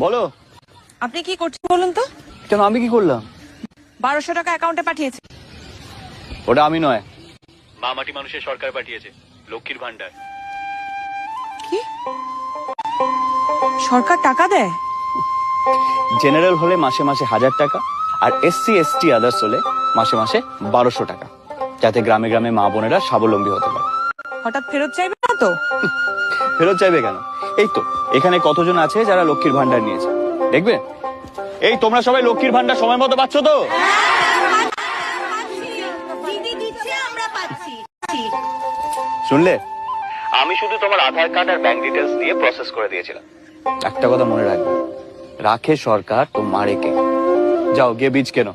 বলো। আপনি কি করছেন বলুন তো? কেন, আমি কি করলাম? 1200 টাকা অ্যাকাউন্টে পাঠিয়েছে। ওটা আমি নয়, মা মাটি মানুষের সরকার পাঠিয়েছে, লক্ষ্মীর ভান্ডার। কি? সরকার টাকা দেয়? জেনারেল হলে মাসে মাসে 1000 টাকা, আর SC ST আদার্স হলে মাসে মাসে 1200 টাকা, যাতে গ্রামে গ্রামে মা বোনেরা স্বাবলম্বী হতে পারে। হঠাৎ ফেরত চাইবে না তো? ফেরত চাইবে কেন? এই তো এখানে কতজন আছে যারা লক্ষ্মীর ভান্ডার নিয়েছে, দেখবে। এই তোমরা সবাই লক্ষ্মীর ভান্ডার সময় মতো পাচ্ছ তো? শুনলে, আমি শুধু তোমার আধার কার্ড আর ব্যাংক ডিটেলস দিয়ে প্রসেস করে দিয়েছিলাম। একটা কথা মনে রাখবে, রাখে সরকার তো মারে কে। যাও গিয়ে বীজ কেনো।